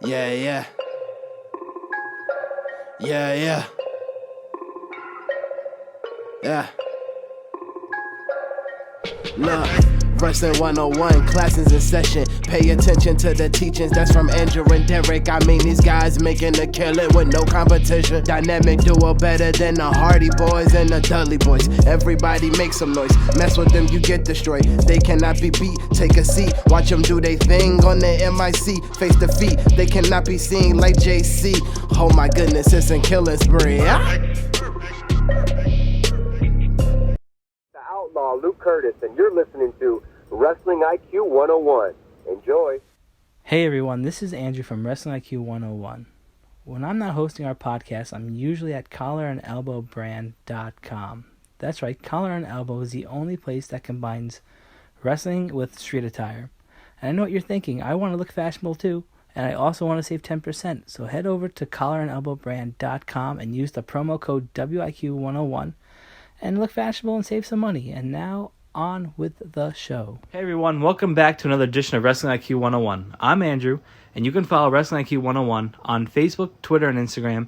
Yeah, yeah. Yeah, yeah. Yeah. Look, Wrestling 101, classes in session. Pay attention to the teachings, that's from Andrew and Derek. I mean, these guys making a killing with no competition. Dynamic duo better than the Hardy Boys and the Dudley Boys. Everybody make some noise, mess with them, you get destroyed. They cannot be beat, take a seat. Watch them do their thing on the MIC. Face defeat, they cannot be seen like JC. Oh my goodness, it's a killing spree. Outlaw Luke Curtis, and you're listening to Wrestling IQ 101. Enjoy. Hey everyone, this is Andrew from Wrestling IQ 101. When I'm not hosting our podcast, I'm usually at collarandelbowbrand.com. That's right, Collar and Elbow is the only place that combines wrestling with street attire. And I know what you're thinking, I want to look fashionable too, and I also want to save 10%. So head over to collarandelbowbrand.com and use the promo code WIQ101 and look fashionable and save some money. And now, on with the show. Hey everyone, welcome back to another edition of Wrestling IQ 101. I'm Andrew, and you can follow Wrestling IQ 101 on Facebook, Twitter, and Instagram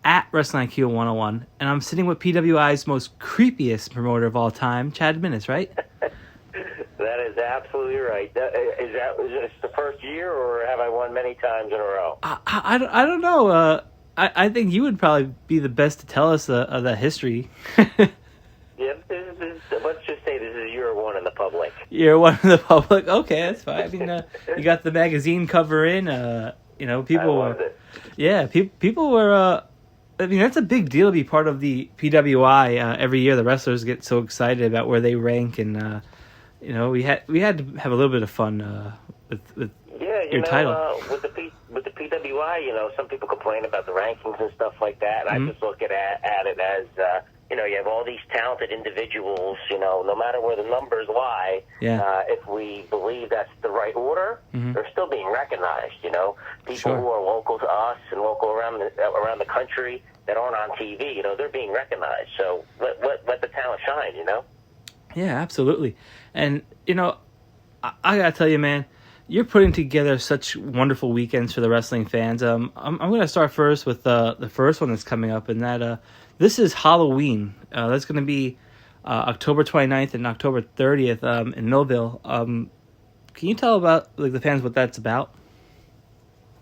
at Wrestling IQ 101. And I'm sitting with PWI's most creepiest promoter of all time, Chad Minnis, right? That is absolutely right. Is this the first year, or have I won many times in a row? I don't know. I think you would probably be the best to tell us the history. Yeah, let's just say this is year one in the public. Year one in the public? Okay, that's fine. I mean, you got the magazine cover in. People were... Yeah, people were... I mean, that's a big deal to be part of the PWI. Every year the wrestlers get so excited about where they rank, and, we had to have a little bit of fun with your title. With the PWI, some people complain about the rankings and stuff like that. Mm-hmm. I just look at it as... you have all these talented individuals, no matter where the numbers lie, if we believe that's the right order, mm-hmm. they're still being recognized, People who are local to us and local around the country that aren't on TV, they're being recognized. So let the talent shine, Yeah, absolutely. And, I got to tell you, man, you're putting together such wonderful weekends for the wrestling fans. I'm going to start first with the first one that's coming up, and that this is Halloween. That's going to be October 29th and October 30th in Millville. Can you tell about the fans what that's about?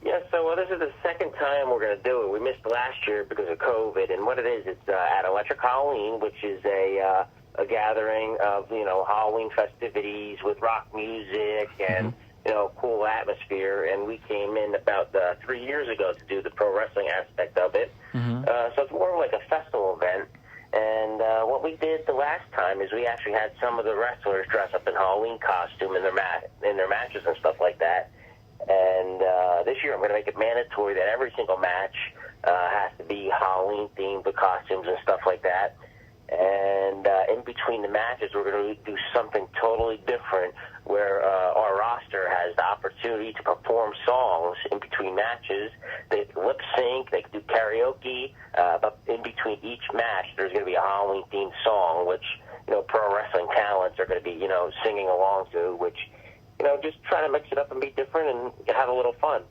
Yeah, so this is the second time we're going to do it. We missed last year because of COVID, and what it is, it's at Electric Halloween, which is a gathering of Halloween festivities with rock music and. Mm-hmm. Cool atmosphere, and we came in about 3 years ago to do the pro wrestling aspect of it. Mm-hmm. So it's more like a festival event. And what we did the last time is we actually had some of the wrestlers dress up in Halloween costume in their matches and stuff like that. And this year I'm going to make it mandatory that every single match has to be Halloween themed with costumes and stuff like that. And in between the matches, we're going to do something totally different where our roster has the opportunity to perform songs in between matches. They can lip sync, they can do karaoke, but in between each match, there's going to be a Halloween-themed song, which, pro wrestling talents are going to be, singing along to, which, just trying to mix it up and be different and have a little fun.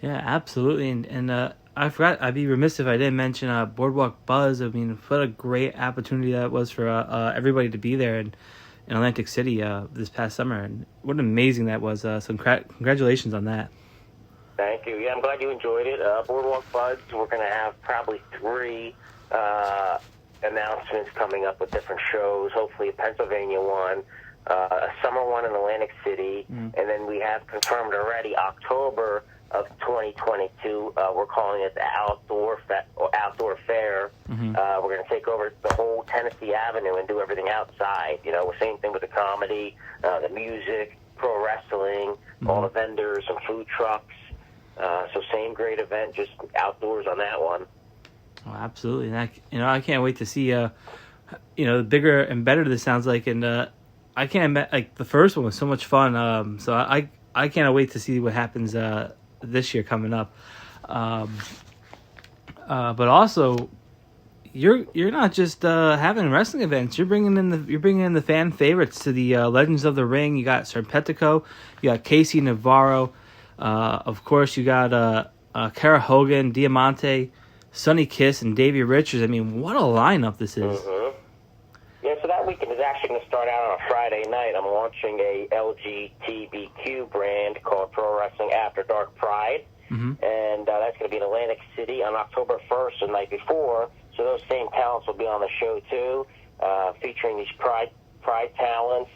Yeah, absolutely. And I forgot, I'd be remiss if I didn't mention Boardwalk Buzz. I mean, what a great opportunity that was for everybody to be there in Atlantic City this past summer. And what amazing that was. So congratulations on that. Thank you. Yeah, I'm glad you enjoyed it. Boardwalk Buzz, we're going to have probably 3 announcements coming up with different shows, hopefully a Pennsylvania one, a summer one in Atlantic City, and then we have confirmed already October of 2022. We're calling it the Outdoor Fair. Mm-hmm. We're going to take over the whole Tennessee Avenue and do everything outside. Same thing with the comedy, the music, pro wrestling, all the vendors and food trucks. So same great event, just outdoors on that one. Oh, absolutely. And I can't wait to see bigger and better this sounds like. And I can't imagine, the first one was so much fun. So I can't wait to see what happens this year coming up. But also, you're not just having wrestling events. You're bringing in the fan favorites to the Legends of the Ring. You got Serpentico, you got Casey Navaro, Of course, you got Kiera Hogan, Diamante, Sonny Kiss, and Davey Richards. I mean, what a lineup this is. Mm-hmm. Yeah, so that weekend is actually going to start out on a Friday night. I'm launching a LGBTQ brand called Pro Wrestling After Dark Pride. Mm-hmm. And that's going to be in Atlantic City on October 1st, the night before. So those same talents will be on the show, too, featuring these Pride talents.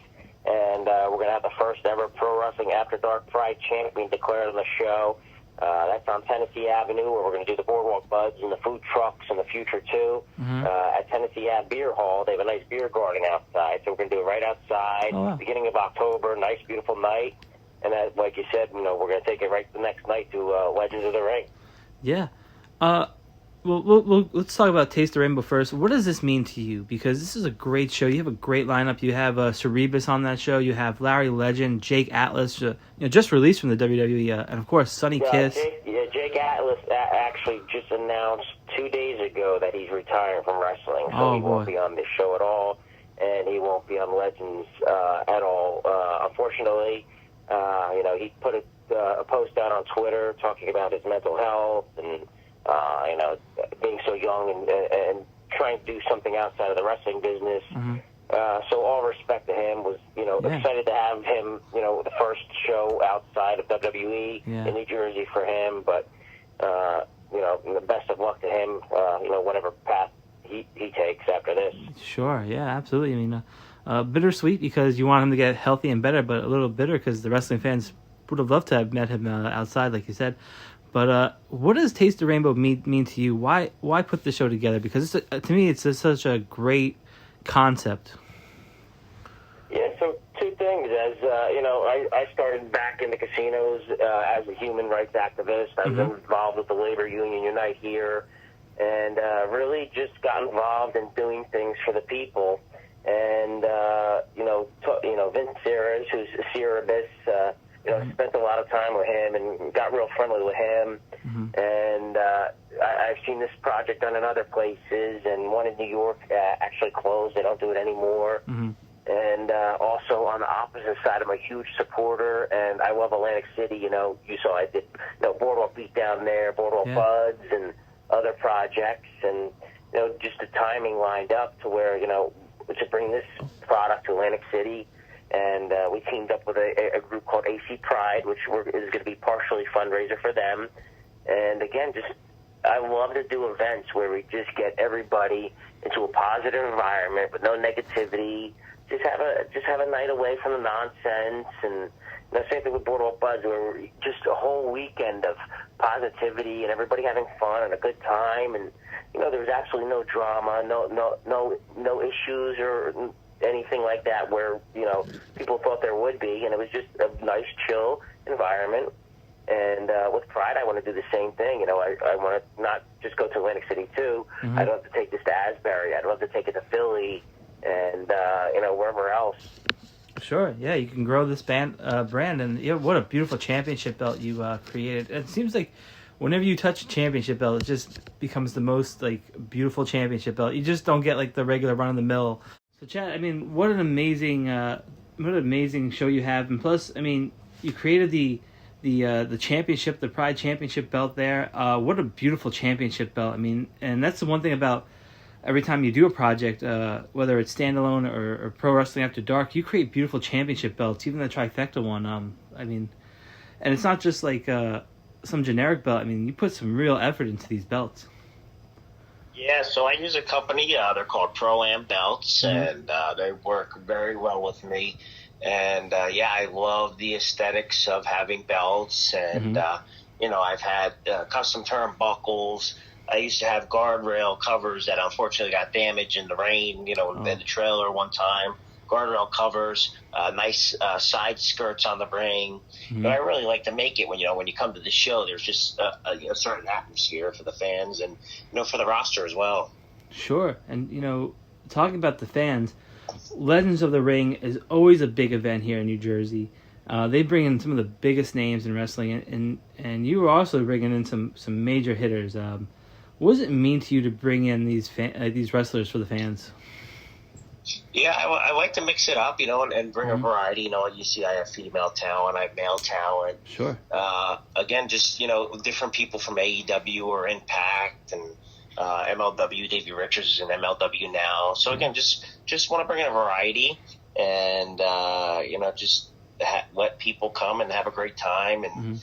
And we're going to have the first ever Pro Wrestling After Dark Pride champion declared on the show. That's on Tennessee Avenue, where we're going to do the Boardwalk Buds and the food trucks in the future, too. Mm-hmm. At Tennessee Ave Beer Hall, they have a nice beer garden outside. So we're going to do it right outside, Oh, wow. beginning of October, nice, beautiful night. And that, like you said, we're going to take it right the next night to Legends of the Ring. Yeah. Well, let's talk about Taste the Rainbow first. What does this mean to you? Because this is a great show. You have a great lineup. You have Cerberus on that show. You have Larry Legend, Jake Atlas, just released from the WWE, and of course Sonny Kiss. Jake Atlas actually just announced 2 days ago that he's retiring from wrestling, so he won't be on this show at all, and he won't be on Legends at all. Unfortunately, he put a post out on Twitter talking about his mental health and being so young and trying to do something outside of the wrestling business. Mm-hmm. So all respect to him. Was excited to have him. The first show outside of WWE in New Jersey for him. But the best of luck to him. Whatever path he takes after this. Sure. Yeah. Absolutely. I mean, bittersweet because you want him to get healthy and better, but a little bitter because the wrestling fans would have loved to have met him outside, like you said. But what does Taste the Rainbow mean to you? Why put the show together? Because to me, it's just such a great concept. Yeah, so two things. As I started back in the casinos as a human rights activist. I was involved with the Labor Union Unite here, and really just got involved in doing things for the people. And Vince Ceres, who's Cerberus, spent a lot of time with him and got real friendly with him. Mm-hmm. And I've seen this project done in other places, and one in New York actually closed. They don't do it anymore. Mm-hmm. And also on the opposite side, I'm a huge supporter, and I love Atlantic City. You saw I did Boardwalk Beat down there, Boardwalk Buds, and other projects. And, just the timing lined up to where, to bring this product to Atlantic City. And we teamed up with a group called AC Pride, which is going to be partially fundraiser for them. And again, I love to do events where we just get everybody into a positive environment with no negativity. Just have a night away from the nonsense. And same thing with Boardwalk Buzz, where we're just a whole weekend of positivity and everybody having fun and a good time. And there was absolutely no drama, no issues or anything like that where, people thought there would be, and it was just a nice, chill environment. And with Pride, I want to do the same thing. I want to not just go to Atlantic City, too. Mm-hmm. I'd love to take this to Asbury. I'd love to take it to Philly and, wherever else. Sure, yeah, you can grow this brand, and what a beautiful championship belt you created. It seems like whenever you touch a championship belt, it just becomes the most, beautiful championship belt. You just don't get, the regular run-of-the-mill. So, Chad, I mean, what an amazing show you have, and plus, I mean, you created the championship, the Pride Championship belt there. What a beautiful championship belt. I mean, and that's the one thing about every time you do a project, whether it's standalone or Pro Wrestling After Dark, you create beautiful championship belts. Even the trifecta one. I mean, and it's not just some generic belt. I mean, you put some real effort into these belts. Yeah, so I use a company. They're called Pro-Am Belts, and they work very well with me. And, I love the aesthetics of having belts. And, I've had custom turnbuckles. I used to have guardrail covers that unfortunately got damaged in the rain, in the trailer one time. Guardrail covers, nice side skirts on the ring. But I really like to make it when you come to the show, there's just a certain atmosphere for the fans and, for the roster as well. Sure. And, talking about the fans, Legends of the Ring is always a big event here in New Jersey. They bring in some of the biggest names in wrestling, and you were also bringing in some major hitters. What does it mean to you to bring in these wrestlers for the fans? Yeah, I like to mix it up, and bring a variety. You see I have female talent, I have male talent. Sure. Again, just, different people from AEW or Impact and MLW. Davey Richards is in MLW now. So, again, just want to bring in a variety and, just let people come and have a great time and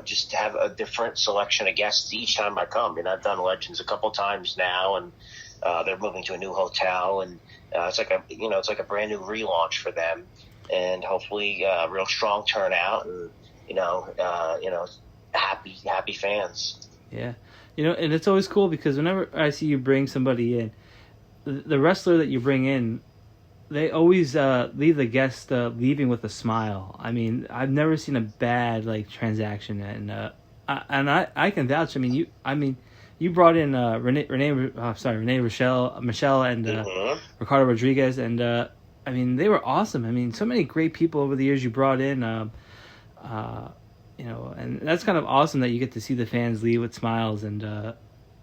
just have a different selection of guests each time I come. I've done Legends a couple times now, and they're moving to a new hotel, and it's like a brand new relaunch for them, and hopefully a real strong turnout, and happy fans. Yeah, and it's always cool because whenever I see you bring somebody in, the wrestler that you bring in, they always leave the guest leaving with a smile. I mean, I've never seen a bad transaction, and I can vouch. You brought in Renee Michelle, and Ricardo Rodriguez, and they were awesome. So many great people over the years you brought in, and that's kind of awesome that you get to see the fans leave with smiles, and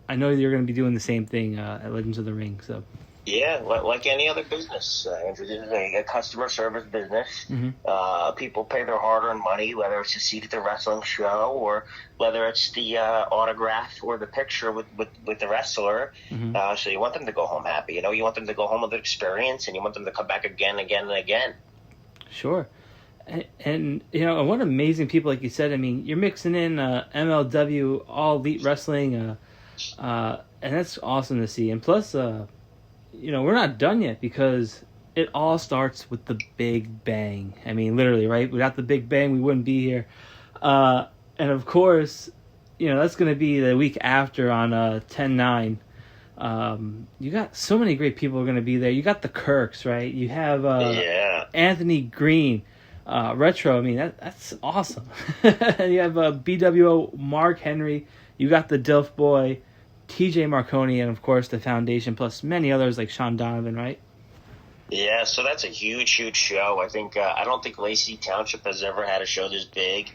I know you're going to be doing the same thing at Legends of the Ring. So. Yeah, like any other business, Andrew. This is a customer service business. People pay their hard-earned money, whether it's a seat at the wrestling show or whether it's the autograph or the picture with the wrestler. So you want them to go home happy. You want them to go home with an experience, and you want them to come back again, and again. Sure. And what amazing people, like you said. You're mixing in MLW, All Elite Wrestling, and that's awesome to see. And plus, we're not done yet because it all starts with the Big Bang. Literally, right? Without the Big Bang, we wouldn't be here. And of course, that's going to be the week after on 10/9. You got so many great people are going to be there. You got the Kirks, right? You have Anthony Greene, Retro. That's awesome. You have BWO Mark Henry. You got the Dilf Boy, TJ Marconi, and of course the Foundation, plus many others like Shawn Donavan, right? Yeah, so that's a huge show. I don't think Lacey Township has ever had a show this big.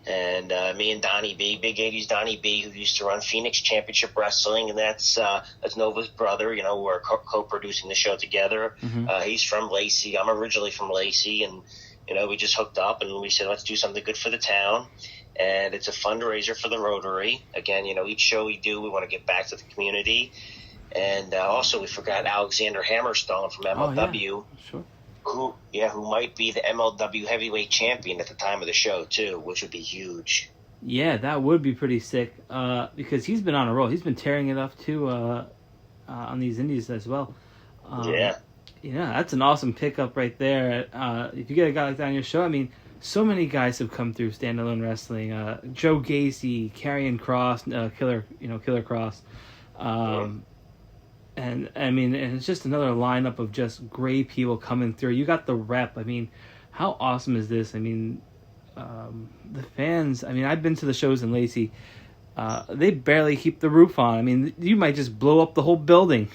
And me and Donnie B, Big 80s Donnie B, who used to run Phoenix Championship Wrestling, and that's Nova's brother. We're co-producing the show together. He's from Lacey. I'm originally from Lacey, and we just hooked up and we said, let's do something good for the town. And it's a fundraiser for the Rotary. Again, each show we do, we want to give back to the community. And also, we forgot Alexander Hammerstone from MLW, who might be the MLW heavyweight champion at the time of the show too, which would be huge. Yeah, that would be pretty sick. Because he's been on a roll. He's been tearing it up too on these indies as well. Yeah, that's an awesome pickup right there. If you get a guy like that on your show, so many guys have come through standalone wrestling. Joe Gacy, Karrion Kross, Killer Cross. And it's just another lineup of just great people coming through. You got the Rep. How awesome is this? The fans. I've been to the shows in Lacey. They barely keep the roof on. You might just blow up the whole building.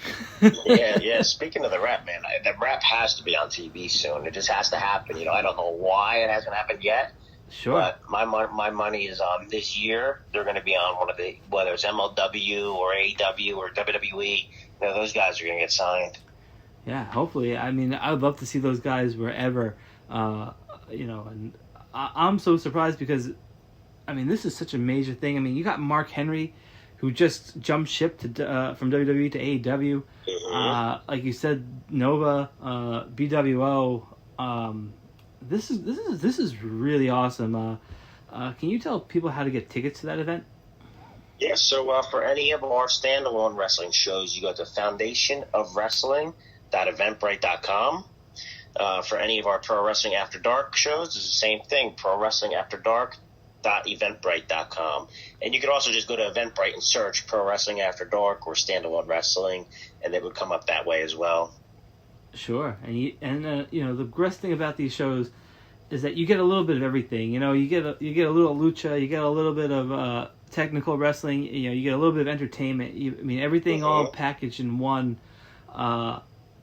Yeah. Speaking of the Rep, man, the Rep has to be on TV soon. It just has to happen. I don't know why it hasn't happened yet. Sure. But my money is on this year. They're going to be on one of the, whether it's MLW or AEW or WWE. Those guys are going to get signed. Yeah, hopefully. I would love to see those guys wherever. And I'm so surprised because, this is such a major thing. You got Mark Henry, who just jumped ship to from WWE to AEW. Like you said, Nova, BWO. This is really awesome. Can you tell people how to get tickets to that event? Yeah, so for any of our standalone wrestling shows, you go to foundationofwrestling.eventbrite.com. For any of our Pro Wrestling After Dark shows, it's the same thing, prowrestlingafterdark.eventbrite.com. And you can also just go to Eventbrite and search Pro Wrestling After Dark or Standalone Wrestling, and they would come up that way as well. Sure, and the best thing about these shows is that you get a little bit of everything. You get a little lucha, you get a little bit of technical wrestling. You get a little bit of entertainment. Everything all packaged in one.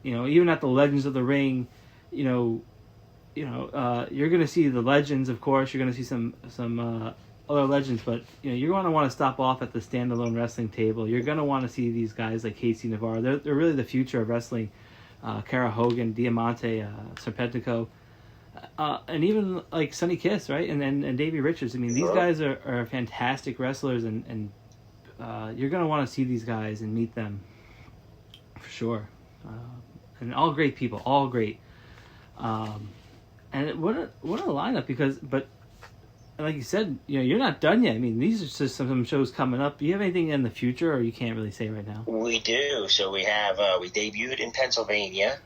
Even at the Legends of the Ring, you're gonna see the legends. Of course, you're gonna see some other legends, but you're gonna want to stop off at the standalone wrestling table. You're gonna want to see these guys like Casey Navaro. They're really the future of wrestling Kiera Hogan, Diamante, Serpentico, and even like Sonny Kiss, right? And Davey Richards. I mean, these guys are fantastic wrestlers, and you're going to want to see these guys and meet them for sure. And all great people, all great. And what a lineup, but like you said, you're not done yet. I mean, these are just some shows coming up. Do you have anything in the future, or you can't really say right now? We do. So we have we debuted in Pennsylvania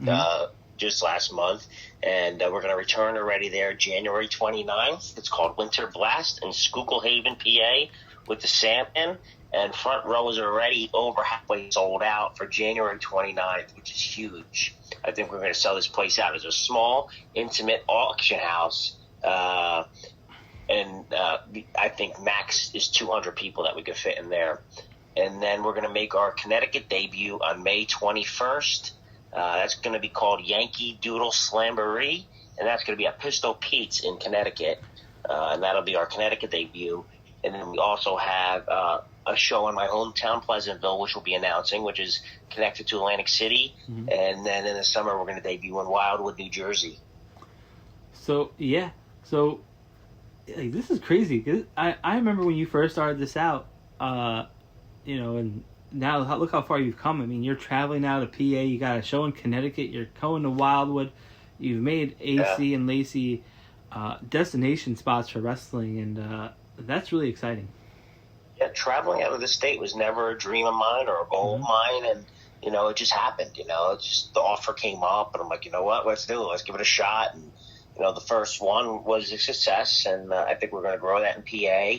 just last month, and we're going to return already there January 29th. It's called Winter Blast in Schuylkill Haven, PA, with the Salmon. And front row is already over halfway sold out for January 29th, which is huge. I think we're going to sell this place out as a small, intimate auction house. And I think max is 200 people that we could fit in there. And then we're going to make our Connecticut debut on May 21st. That's going to be called Yankee Doodle Slamboree, and that's going to be at Pistol Pete's in Connecticut. And that'll be our Connecticut debut. And then we also have a show in my hometown, Pleasantville, which we'll be announcing, which is connected to Atlantic City. Mm-hmm. And then in the summer, we're going to debut in Wildwood, New Jersey. So, yeah. So, this is crazy. 'Cause I remember when you first started this out, and now look how far you've come. I mean, you're traveling now to PA. You got a show in Connecticut. You're going to Wildwood. You've made AC and Lacey destination spots for wrestling, and that's really exciting. Yeah, traveling out of the state was never a dream of mine or a goal of mine, and it just happened. It's just the offer came up, and I'm like, you know what, let's do it. Let's give it a shot. And the first one was a success, and I think we're going to grow that in PA.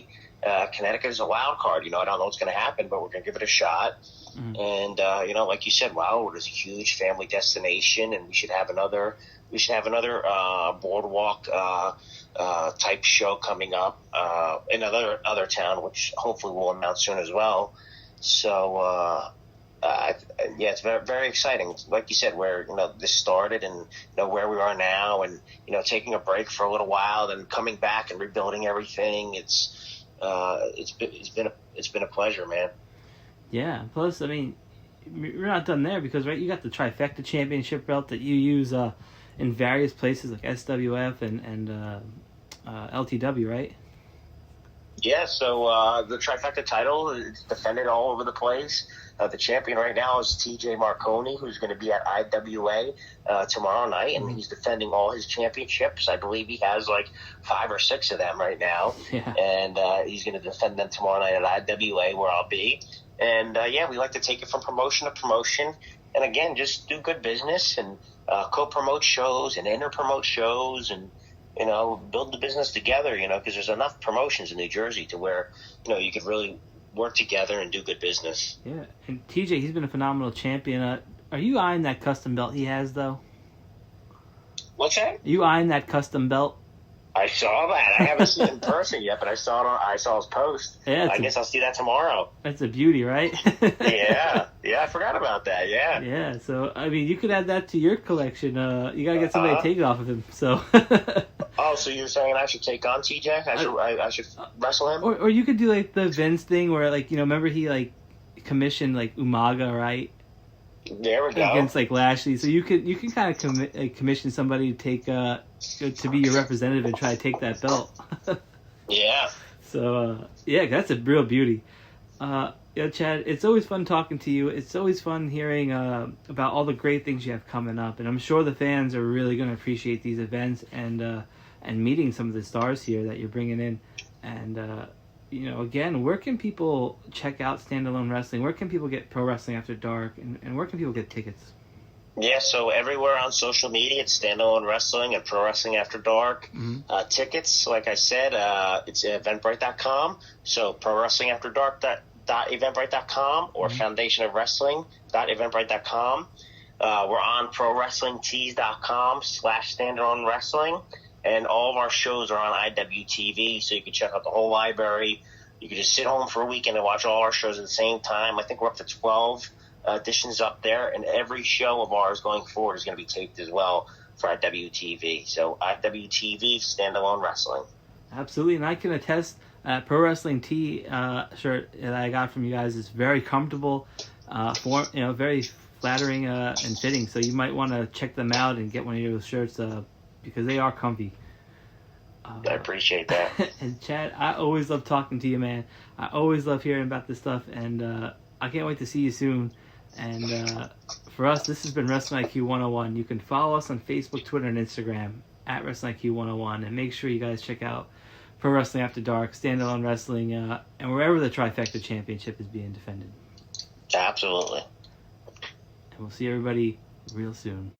Connecticut is a wild card. I don't know what's going to happen, but we're going to give it a shot. And like you said, Wildwood is a huge family destination, and we should have another boardwalk type show coming up in other town, which hopefully we'll announce soon as well. So it's very, very exciting. Like you said, where this started, and where we are now, and taking a break for a little while, then coming back and rebuilding everything. It's been a pleasure, man. Yeah. Plus, I mean, you're not done there because you got the Trifecta Championship belt that you use in various places like SWF and LTW, right? Yeah, so the Trifecta title is defended all over the place. The champion right now is TJ Marconi, who's going to be at IWA tomorrow night, and he's defending all his championships. I believe he has like 5 or 6 of them right now, and he's going to defend them tomorrow night at IWA, where I'll be. And, we like to take it from promotion to promotion, and again, just do good business and co-promote shows and inter-promote shows and, build the business together, because there's enough promotions in New Jersey to where, you could really work together and do good business. Yeah, and TJ, he's been a phenomenal champion. Are you eyeing that custom belt he has, though? What's that? Are you eyeing that custom belt? I saw that. I haven't seen it in person yet, but I saw his post. Yeah, I guess I'll see that tomorrow. That's a beauty, right? Yeah, I forgot about that. Yeah. Yeah, so I mean, you could add that to your collection. You gotta get somebody to take it off of him. So. Oh, so you're saying I should take on TJ? I should wrestle him? Or you could do like the Vince thing where remember he commissioned Umaga, right? There we go. Against Lashley, so you can kind of commission somebody to take to be your representative and try to take that belt. Yeah. So that's a real beauty. Chad, it's always fun talking to you. It's always fun hearing about all the great things you have coming up, and I'm sure the fans are really going to appreciate these events and meeting some of the stars here that you're bringing in. And again, where can people check out Standalone Wrestling? Where can people get Pro Wrestling After Dark? And where can people get tickets? Yeah, so everywhere on social media, it's Standalone Wrestling and Pro Wrestling After Dark. Mm-hmm. Tickets, like I said, it's Eventbrite.com. So Pro Wrestling After Dark.eventbrite.com or Foundation of Wrestling.eventbrite.com. We're on ProWrestlingTees.com/Standalone Wrestling. And all of our shows are on IWTV, so you can check out the whole library. You can just sit home for a weekend and watch all our shows at the same time. I think we're up to 12 editions up there, and every show of ours going forward is going to be taped as well for IWTV. So IWTV, Standalone Wrestling. Absolutely, and I can attest Pro Wrestling Tee shirt that I got from you guys is very comfortable, very flattering and fitting. So you might want to check them out and get one of those shirts because they are comfy. I appreciate that. And Chad, I always love talking to you, man. I always love hearing about this stuff, and I can't wait to see you soon. And for us, this has been Wrestling IQ 101. You can follow us on Facebook, Twitter, and Instagram at Wrestling IQ 101, and make sure you guys check out Pro Wrestling After Dark, Standalone Wrestling, and wherever the Trifecta Championship is being defended. Absolutely. And we'll see everybody real soon.